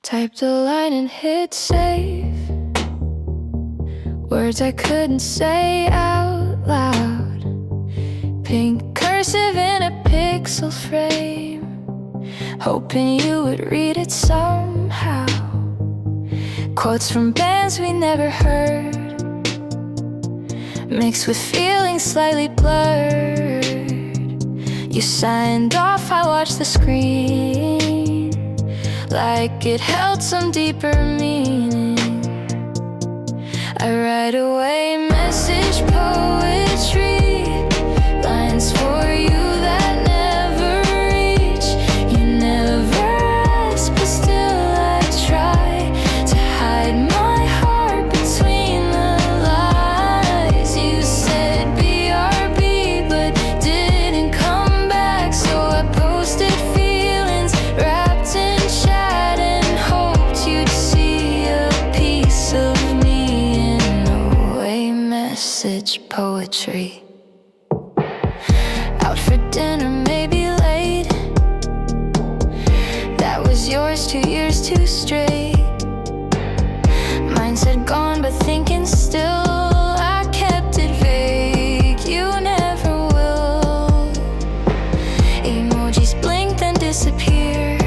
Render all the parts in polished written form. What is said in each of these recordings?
Typed a line and hit save. Words I couldn't say out loud. Pink cursive in a pixel frame, hoping you would read it somehow. Quotes from bands we never heard, mixed with feelings slightly blurred. You signed off, I watched the screen, like it held some deeper meaning. I write away message poetry, lines for you that never reach. You never ask, but still I try to hide my heart between the lies. You said BRB, but didn't come back, so I posted feelings wrapped in chat and hoped you'd see a piece of me in away message poetry. Out for dinner, maybe late. That was yours 2 years too straight. Mine said gone, but thinking still. I kept it vague, you never will. Emojis blink then disappear.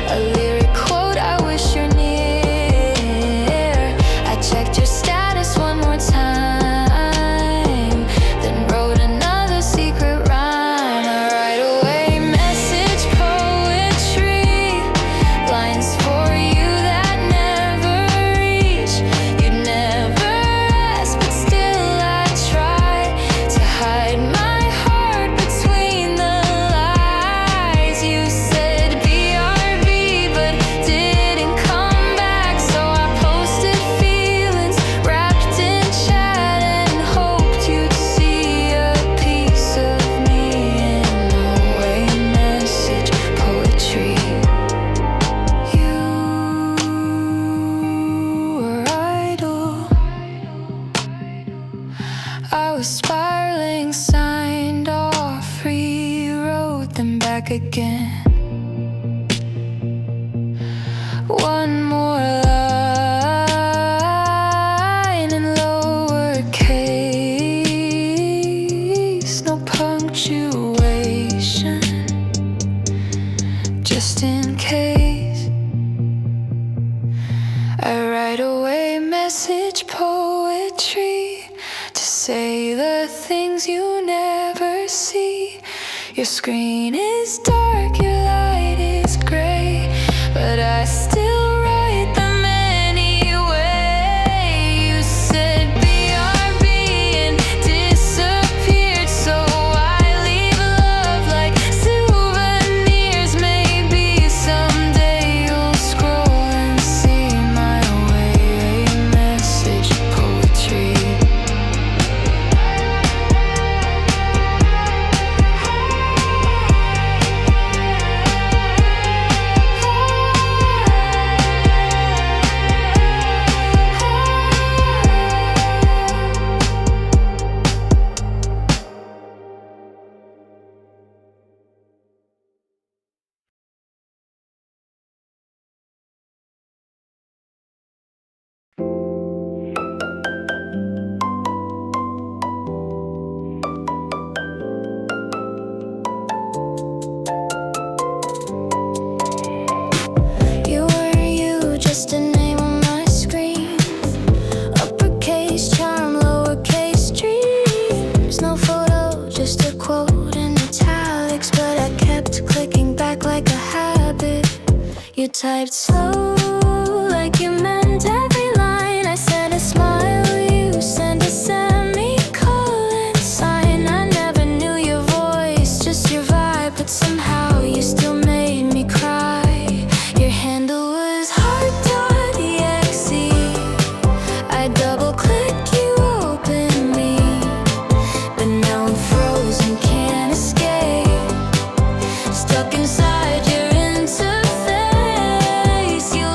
A lyric quote, I wish you're near. I checked your status one more time, then wrote another secret rhyme. I write away message poetry, lines for you that never reach. You'd never ask, but still I try to hide my heart between the lies. You said BRB, but didn't come back, so I posted feelings wrapped in chat and hoped you'd see a piece of me in away message poetry. You were idle, I was spiraling, signed off, rewrote them back again. One more line in lowercase, no punctuation, just in case. I write away message poetry to say the things you never see. Your screen is dark, your light is gray, but I still write them anyway. You said BRB and disappeared, so I leave love like souvenirs. Maybe someday you'll scroll and see my away message poetry. You were you, just a name on my screen. Uppercase charm, lowercase dreams. No photo, just a quote in italics, but I kept clicking back like a habit. You typed slow, like you meant every line. I sent a smile, you sent a semicolon sign. I never knew your voice, just your vibe, but somehow you still made me cry. Your handle was Heart.exe. I double click, you open me, but now I'm frozen, can't escape. Stuck inside your interface. You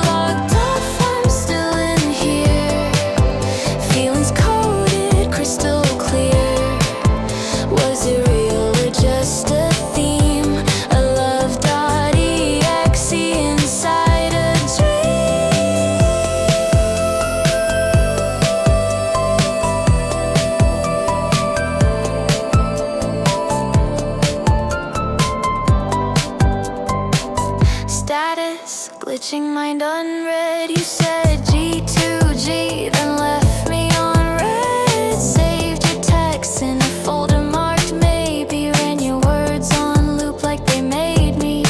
flashing mind unread. You said G2G, then left me on red. Saved your texts in a folder marked maybe. Ran your words on loop like they made me.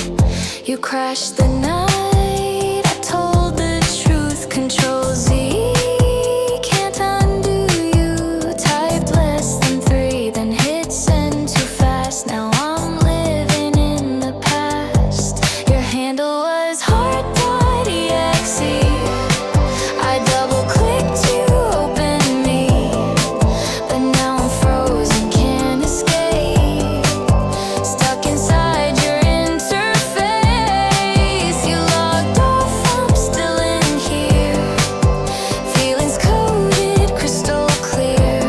You crashed the night. I told the truth, Ctrl Z. Can't undo you. Typed less than 3, then hit send too fast. Now I'm living in the past. Your handle was Heart.exe. I double clicked to open me, but now I'm frozen, can't escape. Stuck inside your interface. You logged off, I'm still in here. Feelings coded, crystal clear.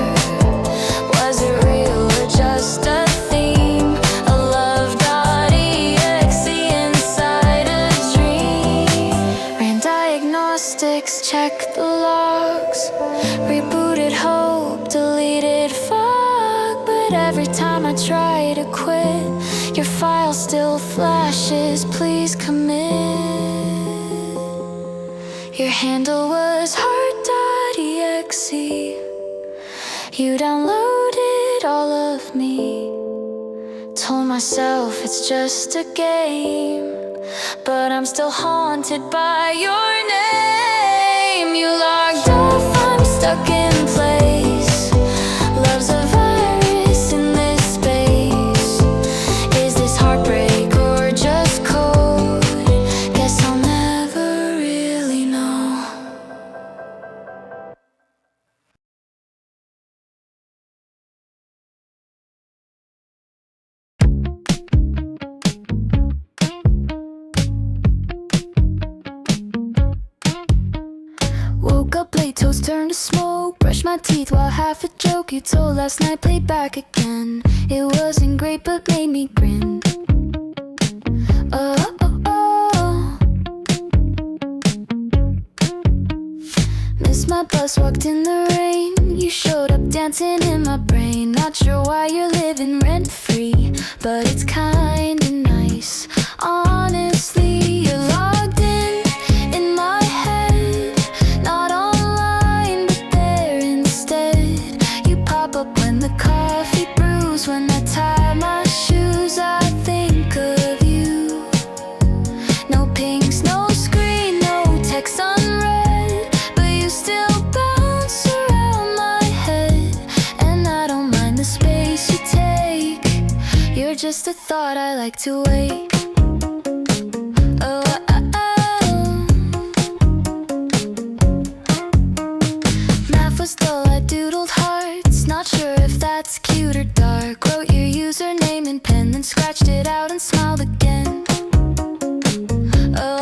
Was it real or just a theme? A love.exe inside a dream. Ran diagnostics, checked the logs. Rebooted hope, deleted fog. But every time I try to quit, your file still flashes, please commit. Your handle was Heart.exe. You downloaded all of me. Told myself it's just a game, but I'm still haunted by your name. You logged off, I'm stuck in place. Love's a virus in this space. Is this heartbreak or just code? Guess I'll never really know. Woke up late, toast turned to smoke. Brushed my teeth while half a joke you told last night played back again. It wasn't great but made me grin. Oh, oh, oh. Missed my bus, walked in the rain. You showed up dancing in my brain. Not sure why you're living rent-free, but it's kinda nice. Honestly, you're logged in my head. Not online, but there instead. You pop up when the coffee brews. When I tie my shoes, I think of you. No pings, no screen, no text unread, but you still bounce around my head. And I don't mind the space you take. You're just a thought I like to wake. Oh, math was dull, I doodled hearts. Not sure if that's cute or dark. Wrote your username in pen, then scratched it out and smiled again. Oh,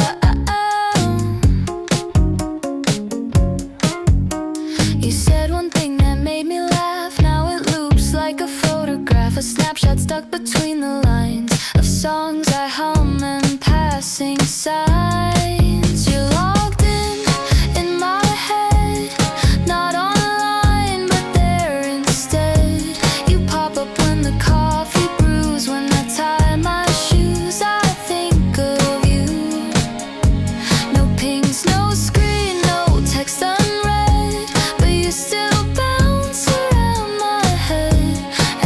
you said one thing that made me laugh. Now it loops like a photograph, a snapshot stuck between the lines of songs I hum and passing signs. You're logged in my head. Not online, but there instead. You pop up when the coffee brews. When I tie my shoes, I think of you. No pings, no screen, no text unread, but you still bounce around my head.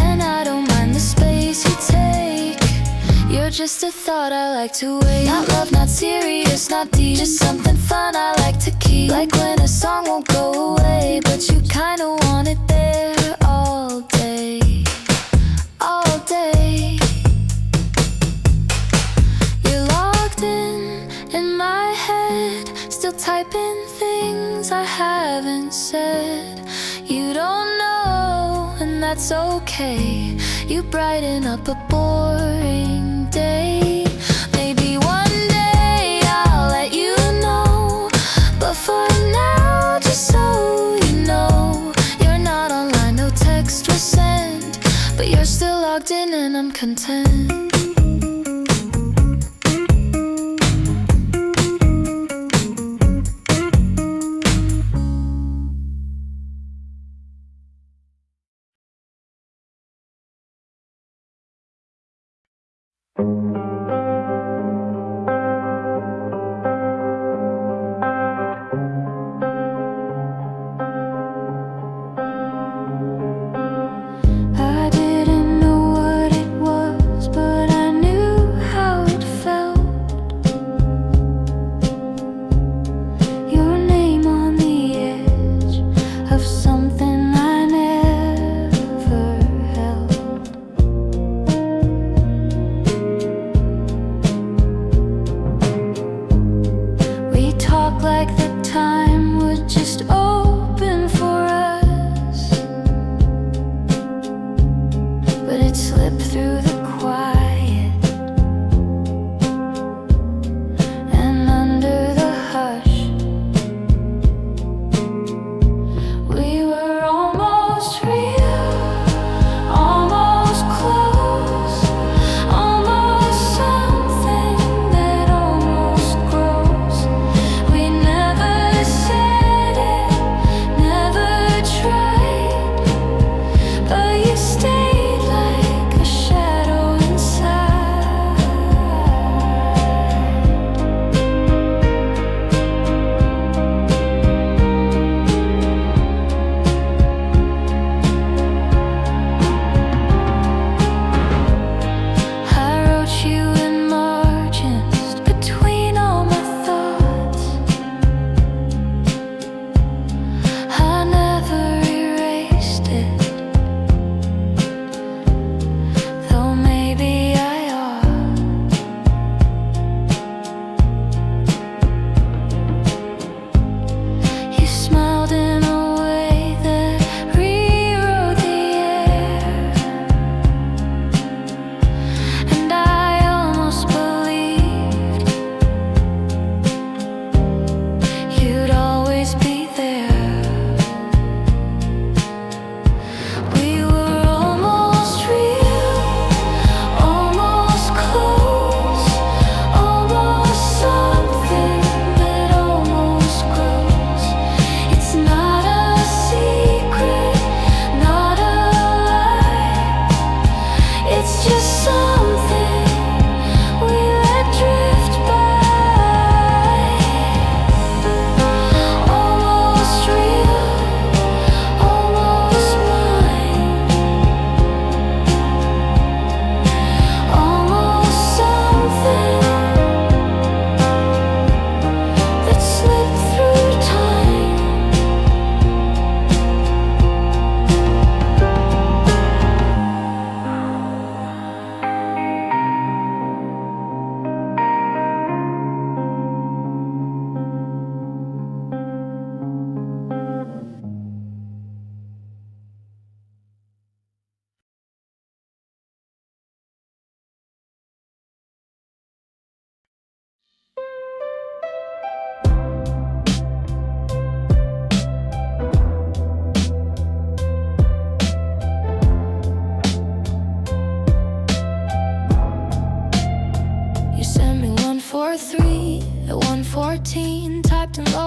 And I don't mind the space you take. You're just a thought I like to wait. Not love, not serious, not deep, just something fun I like to keep. Like when a song won't go away, but you kinda want it there all day. All day. You're logged in my head. Still typing things I haven't said. You don't know, and that's okay. You brighten up a boring day. Maybe one day I'll let you know, but for now, just so you know, you're not online, no text was sent, but you're still logged in and I'm content.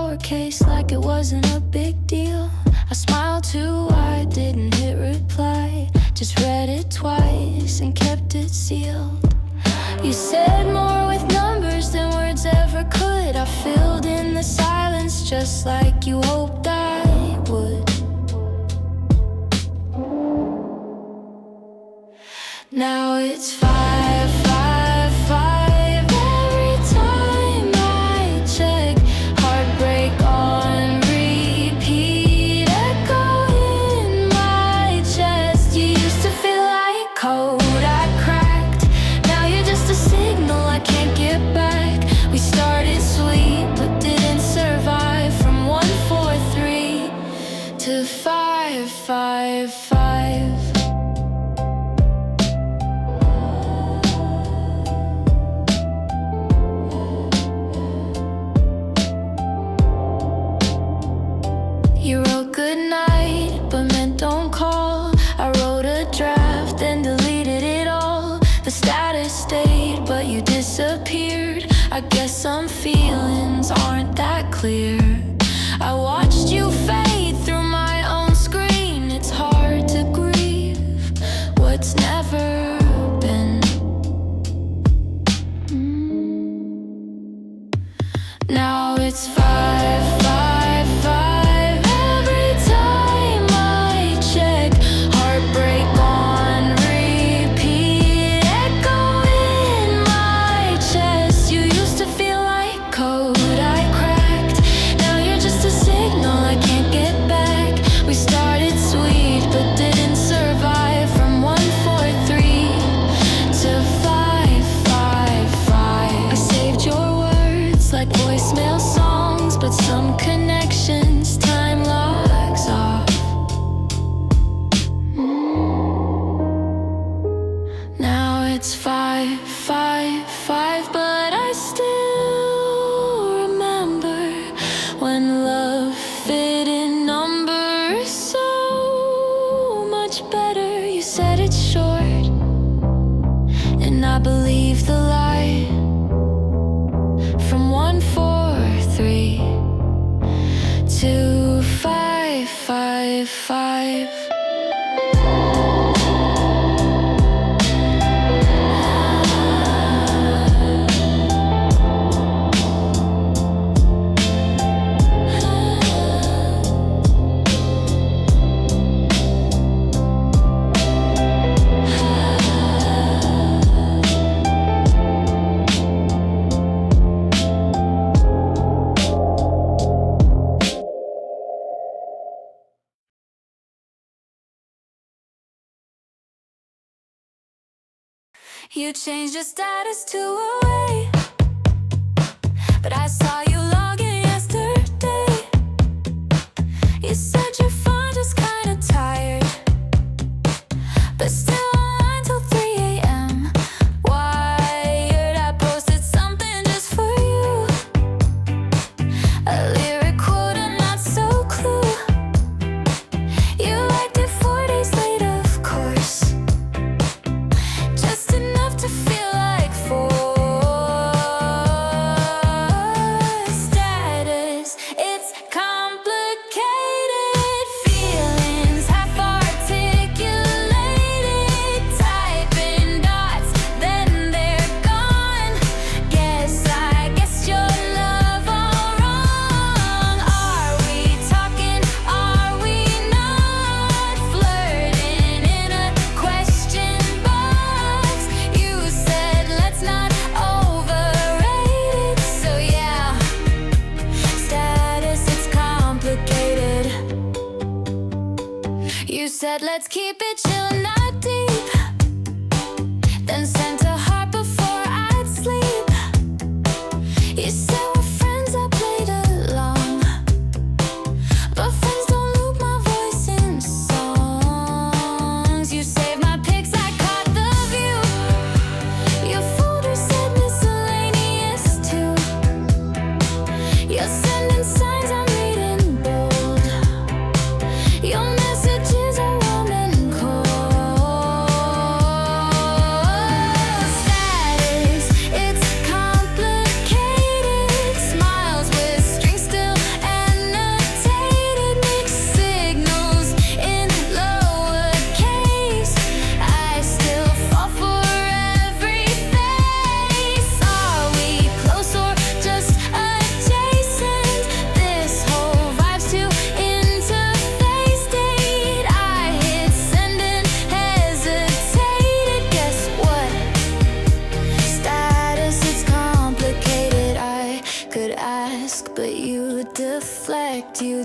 lowercase like it wasn't a big deal. I smiled too wide, didn't hit reply, just read it twice and kept it sealed. You said more with numbers than words ever could. I filled in the silence just like you hoped I would. Now it's 555 every time I check. Heartbreak on repeat, echo in my chest. You used to feel like code I cracked. Now you're just a signal I can't get back. We started sweet but didn't survive. From 143 to 555. You wrote good night, but meant don't call. I wrote a draft, then deleted it all. The status stayed, but you disappeared. I guess some feelings aren't that clear. I watched you fade through my own screen. It's hard to grieve what's never been. Now it's 555 every time I check. Heartbreak on repeat, echo in my chest. You used to feel like code I cracked. Now you're just a signal I can't get back. We started sweet but didn't survive. From 143 to 555. I saved your words like voicemail songs, but some connections time logs off. Now it's 555, but I still remember when love fit in numbers so much better. You said it's short, and I believe the lie. From 143 to 555. You changed your status to away, but I saw you log in yesterday. You said you're fine, just kinda tired, but still online till 3 a.m. Wired, I posted something just for you. A lyric quote, a not so clue. You liked it 4 days late, of course. Just enough to feel like four. Status, it's complicated. Feelings half articulated. Typing dots, then they're gone. Guess I guessed your love all wrong. Are we talking? Are we not? Flirting in a question box. You said let's not overrate it. So yeah, status, it's complicated. You said let's keep it chill, not deep. Then sent a heart before I'd sleep. You said we're friends, I played along, but friends don't loop my voice in songs. You saved my pics, I caught the view. Your folder said miscellaneous too. You're sending signs, I'm reading bold. Your messages are warm and cold.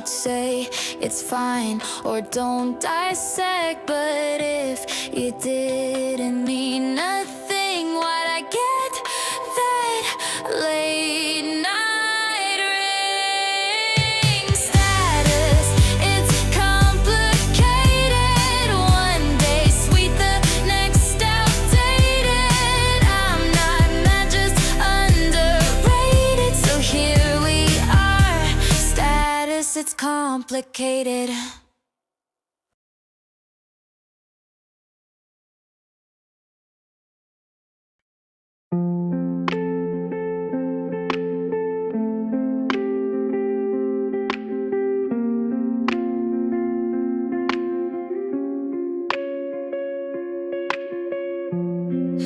don't say it's fine or don't dissect. But if it didn't mean nothing, why'd I get that late night ring? Status, it's complicated. One day sweet, the next outdated. I'm not mad, just underrated. So here we are. Status, it's complicated.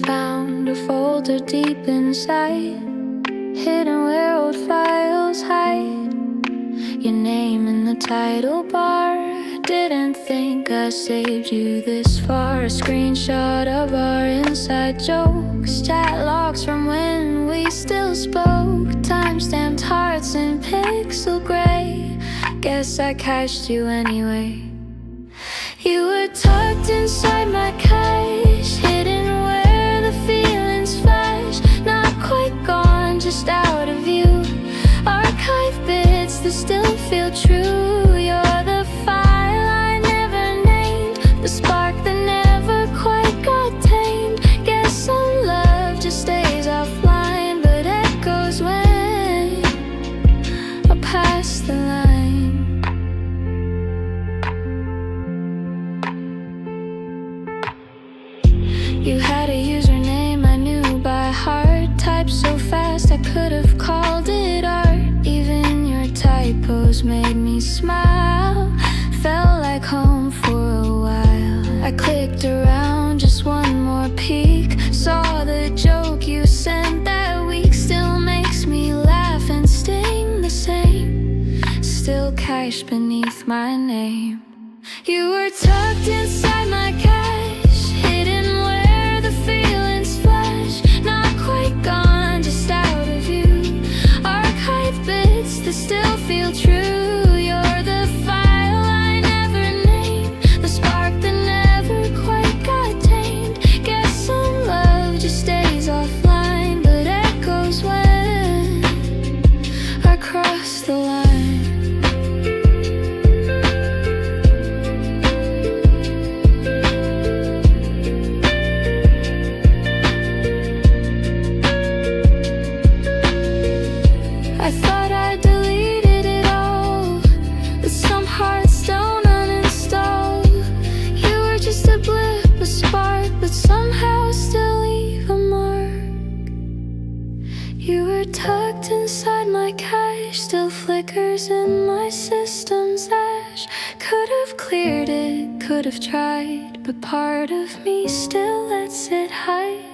Found a folder deep inside, hidden where old files hide. Your name in the title bar. Didn't think I saved you this far. A screenshot of our inside jokes, chat logs from when we still spoke. Time-stamped hearts in pixel gray. Guess I cashed you anyway. You were tucked inside my cache, hidden where the feelings flash. Not quite gone, just out of view. Archive bits that still feel true. You're the file I never named, the spark that never quite got tamed. Guess some love just stays offline, but echoes when I pass the line. You had a username I knew by heart, typed so fast I could have called it art. Even your typos made me smile, felt like home for a while. I clicked around, just one more peek, saw the joke you sent that week. Still makes me laugh and sting the same, still cash beneath my name. You were tucked inside my cache, hidden where the feelings flash. Not quite gone, just out of view. Archive bits that still feel true. You're the file I never named, the spark that never quite got tamed. Guess some love just stays offline, but echoes when I cross the line. I thought I deleted it all, but some hearts don't uninstall. You were just a blip, a spark, but somehow still leave a mark. You were tucked inside my cache, still flickers in my system's ash. Could have cleared it, could have tried, but part of me still lets it hide.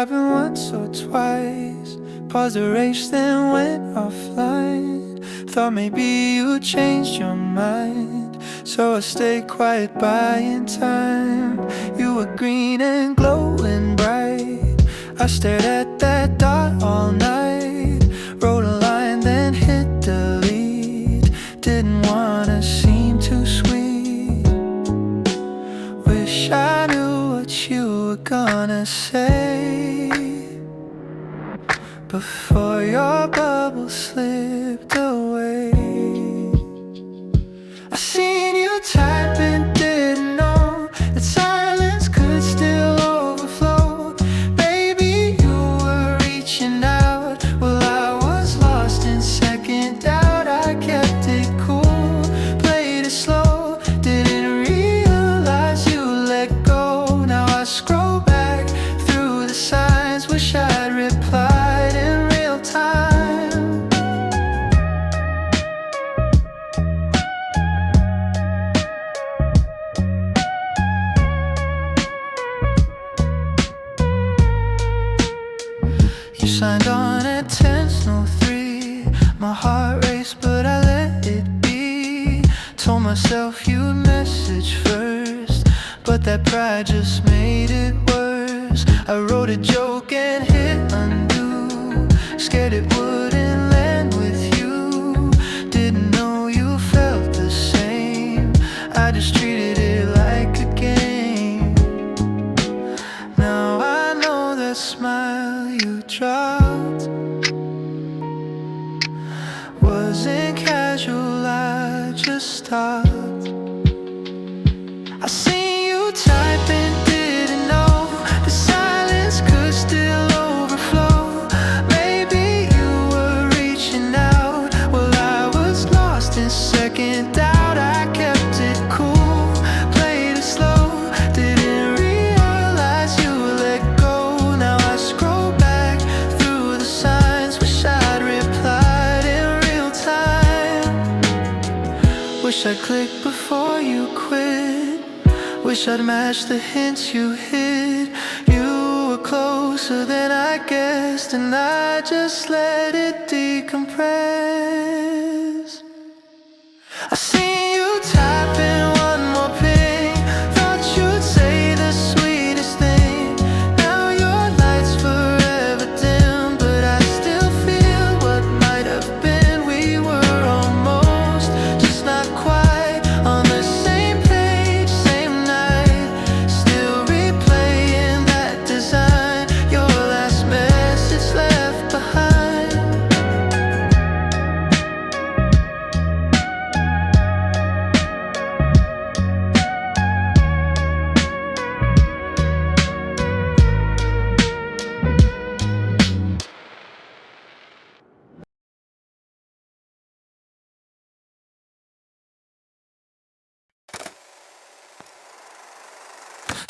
happened once or twice. Paused the race, then went offline. Thought maybe you changed your mind, so I stayed quiet buying time. You were green and glowing bright. I stared at that dot all night. Wrote a line, then hit delete. Didn't wanna seem too sweet. Wish I knew what you were gonna say before your bubble slipped away. I seen you type and didn't know that silence could still overflow. Maybe you were reaching out, well I was lost in second doubt. I kept it cool, played it slow, didn't realize you let go. Now I scroll back through the signs, wish I'd replied in real time. You signed on at 10:03. My heart raced, but I let it be. Told myself you'd message first, but that pride just made it worse. I wrote a joke and hit undo. Scared it wouldn't land with you. Didn't know you felt the same. I just treated it like a game. Now I know that smile you dropped wasn't casual, I just stopped. I seen you type and didn't know the silence could still overflow. Maybe you were reaching out, well I was lost in second doubt. I kept it cool, played it slow, didn't realize you let go. Now I scroll back through the signs, wish I'd replied in real time. Wish I'd clicked before you quit. Wish I'd matched the hints you hid. You were closer than I guessed, and I just let it decompress. I seen you typing one more ping. Thought you'd say the sweetest thing. Now your light's forever dim, but I still feel what might have been. We were almost, just not quite, on the same page, same night. Still replaying that design, your last message left behind.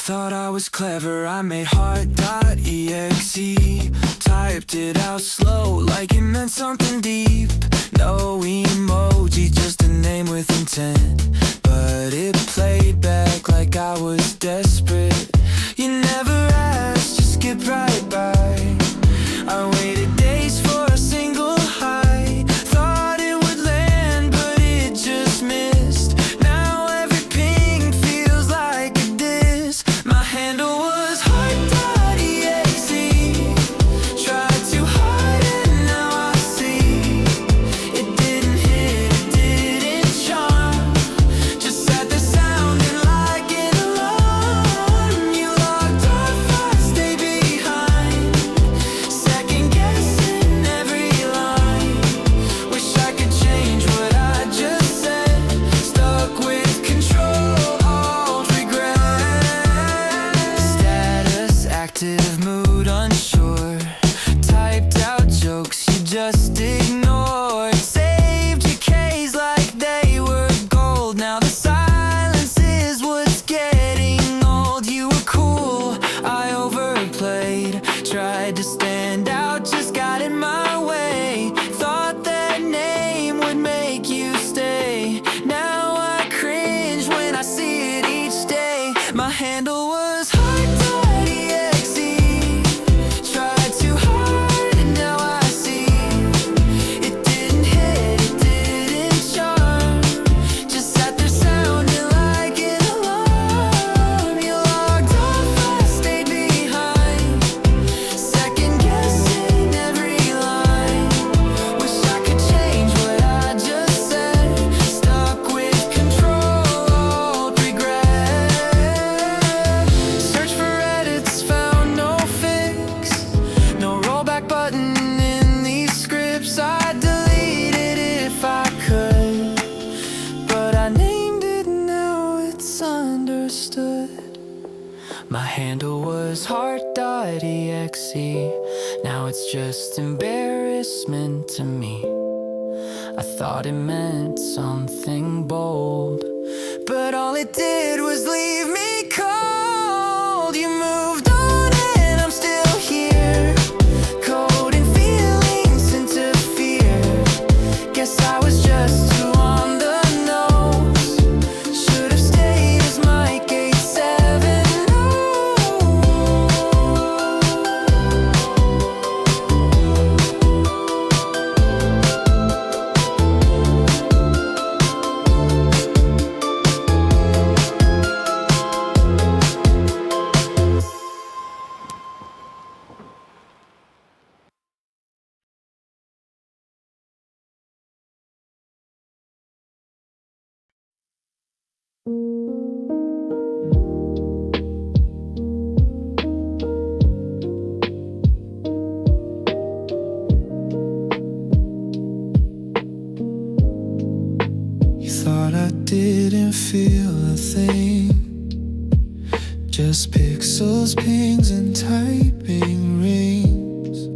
Thought I was clever, I made Heart.exe. Typed it out slow, like it meant something deep. No emoji, just a name with intent. But it played back like I was desperate. You never asked, just skip right by. I waited days for a single high. Thought it would land, but it just missed. Now every ping feels like a diss. My handle was Heart.exe. Tried too hard and now I see it didn't thought it meant something bold, but all it did was leave me cold. You moved on and I'm still here, cold in feelings into fear. Guess I was just too on the nose. Should've stayed as my gate 7. Thought I didn't feel a thing, just pixels, pings, and typing rings.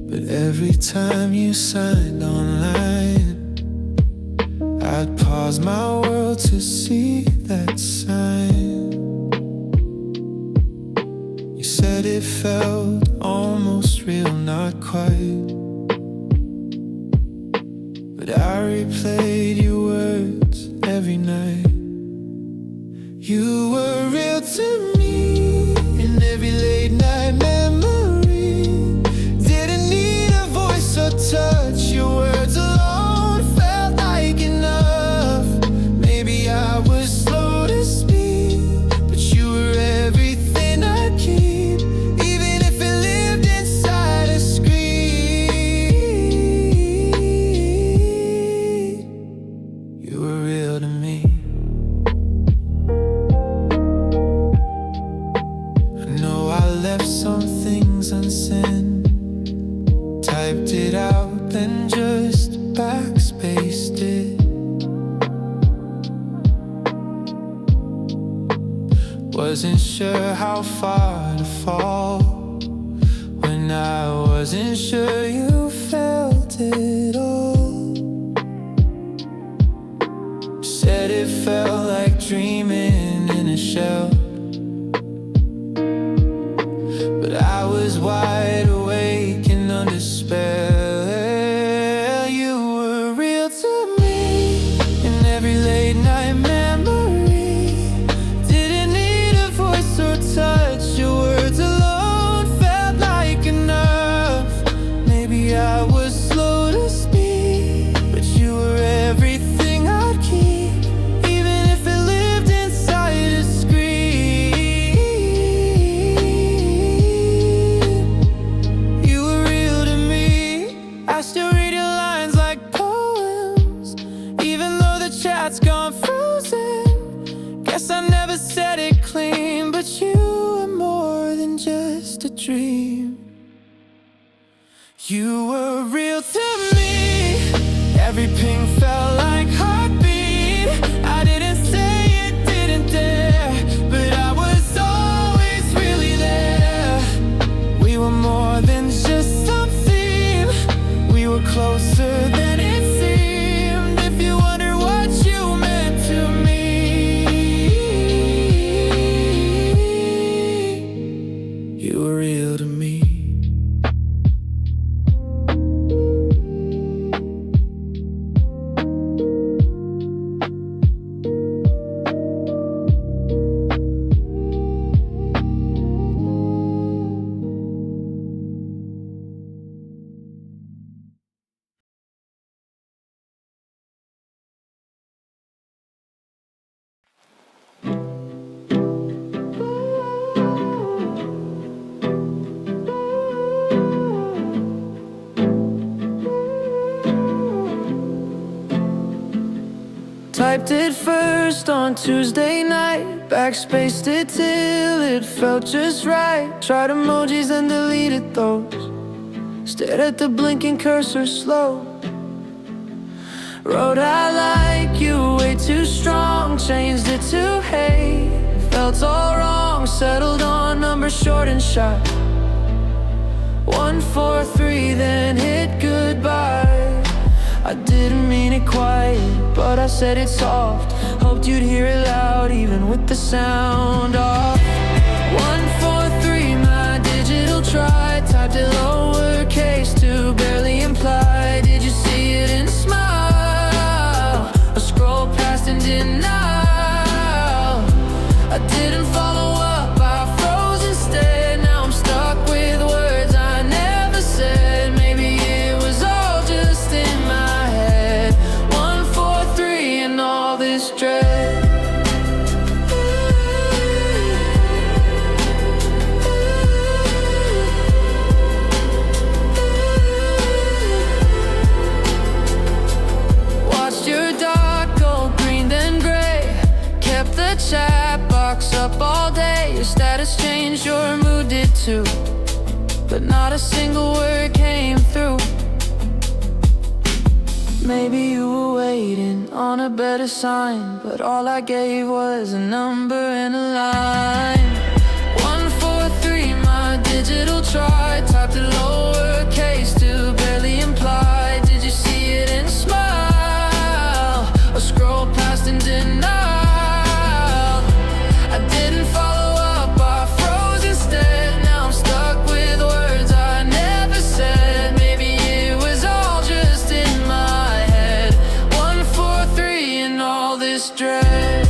But every time you signed online, I'd pause my world to see that sign. You said it felt almost real, not quite. But I replayed your words every night. You were real to me in every late night memory. Didn't need a voice or touch, your words alone felt like enough. Maybe I was slow to speak, but you were everything I'd keep, even if it lived inside a screen. You were real to me. I know I left some things unsent, typed it out, then just backspaced it. Wasn't sure how far to fall, when I wasn't sure you felt it all. Said it felt like dreaming in a shell, but I was wide awake and under spell. You were real to me in every late night memory. Didn't need a voice or touch, your words alone felt like enough. Maybe I was slow to speak, but you were everything I'd keep, even if it lived inside a screen. You were real to me. I still read your lines like poems, even though the chat's gone frozen. Guess I never said it clean, but you were more than just a dream. You were real to me. Every ping felt like heartbeat. I didn't say it, didn't dare, but I was always really there. We were more than just something, we were closer than it seemed. If you wonder what you meant to me, you were real to me. Typed it first on Tuesday night, backspaced it till it felt just right. Tried emojis and deleted those, stared at the blinking cursor slow. Wrote I like you way too strong, changed it to hey. Felt all wrong, settled on numbers short and shy. 1, 4, 3, then I didn't mean it quiet, but I said it soft. Hoped you'd hear it loud, even with the sound off. 143, my digital try. Typed it lowercase to barely imply. Did you see it and smile? Or scroll past in denial? I didn't follow up, I froze instead. Now I'm stuck with words I never said. Maybe it was all just in my head. 143 and all this dread. Watched your dot go green then gray. Kept the chat box up all day. Your status changed, your mood did too, but not a single word came through. Maybe you were waiting on a better sign, but all I gave was a number and a line. 143, my digital try. Typed it lowercase to barely imply. Did you see it and smile? Or scroll past in denial? I didn't follow up, I froze instead. Now I'm stuck with words I never said. Maybe it was all just in my head. 143 and all this dread.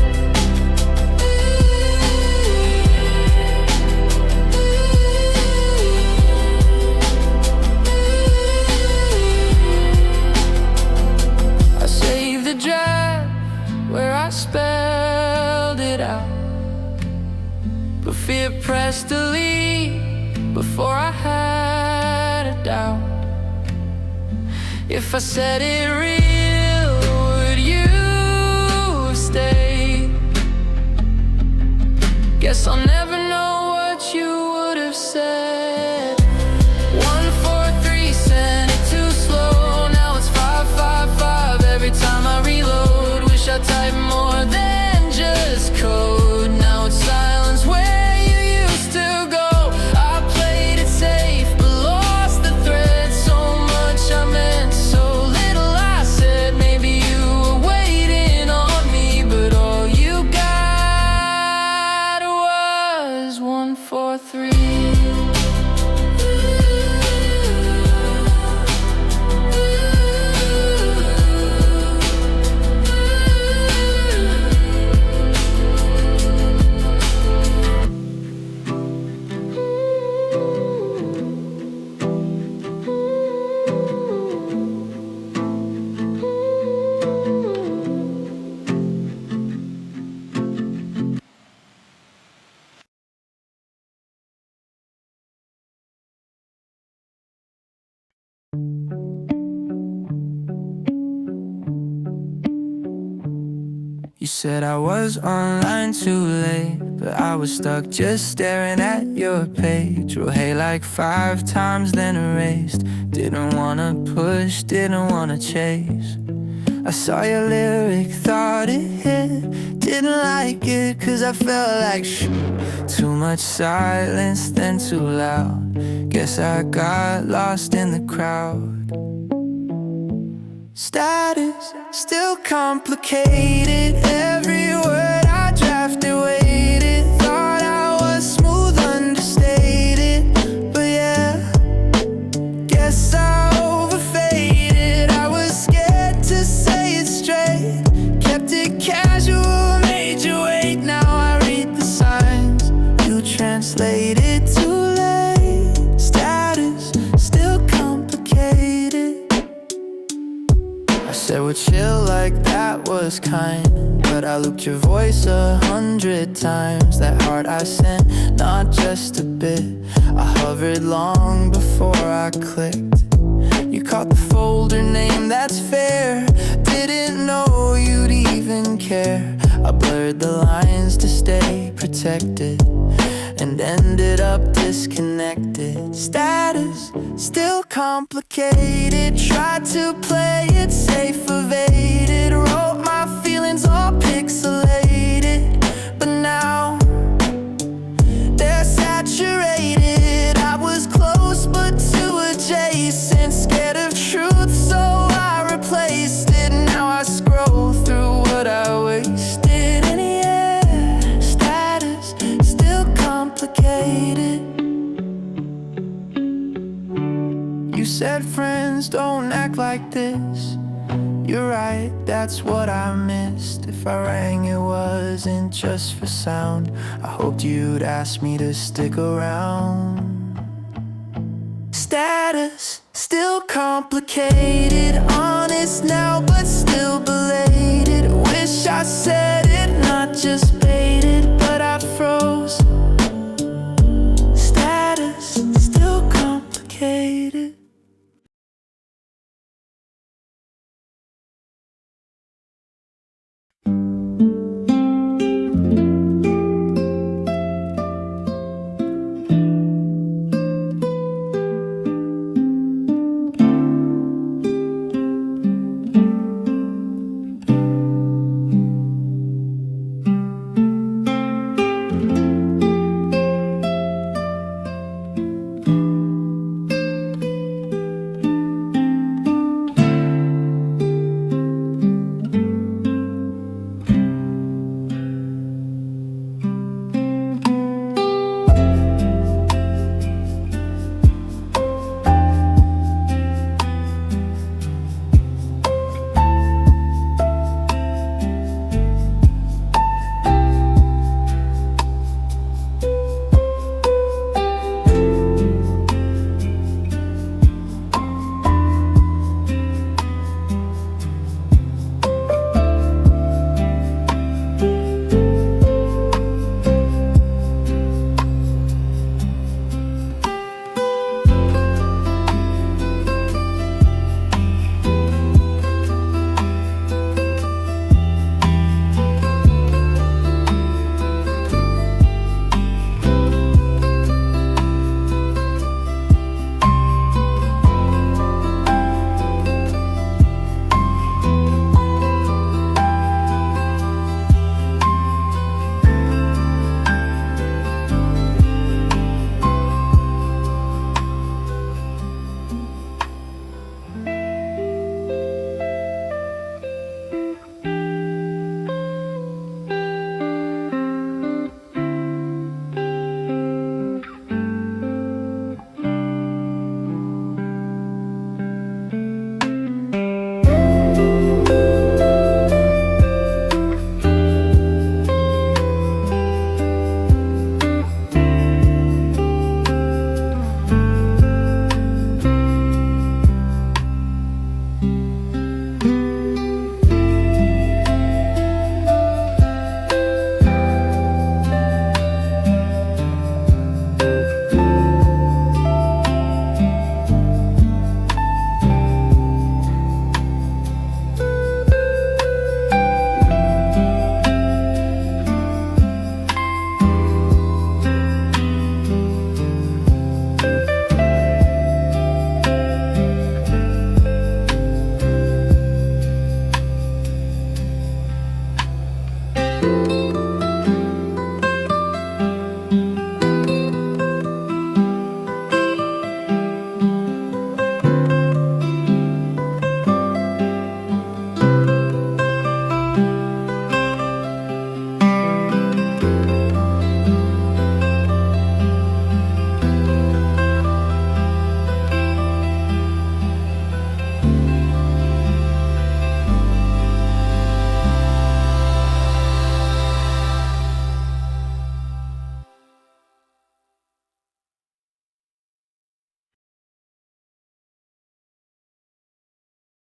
I saved the draft where I spelled it out, but fear pressed delete before I had a doubt. If I said it real, would you have stayed? Guess I'll never know what you would have said. 143 sent it too slow. Now it's 555 every time I reload. Wish I typed more than just code. Now it's silence where you used to go. I played it safe but lost the thread. So much I meant, so little I said. Maybe you were waiting on me, but all you got was 143. You said I was online too late, but I was stuck just staring at your page. Wrote hey like 5 times then erased. Didn't wanna push, didn't wanna chase. I saw your lyric, thought it hit. Didn't like it cause I felt like too much silence then too loud. Guess I got lost in the crowd. Status still complicated. Every word I drafted waited. Thought I was smooth, understated, but yeah, guess I overfaded. I was scared to say it straight. Kept it casual, made you wait. Now I read the signs. You translated too late. Status still complicated. I said we're chill like that was kind, but I looped your voice 100 times. That heart I sent, not just a bit. I hovered long before I clicked. You caught the folder name, that's fair. Didn't know you'd even care. I blurred the lines to stay protected and ended up disconnected. Status still complicated. Tried to play it safe, evaded. Wrote my feelings all pixelated, but now they're saturated. I was close but too adjacent. Scared of truth, so I replaced said friends don't act like this. You're right, that's what I missed. If I rang, it wasn't just for sound. I hoped you'd ask me to stick around. Status, still complicated. Honest now, but still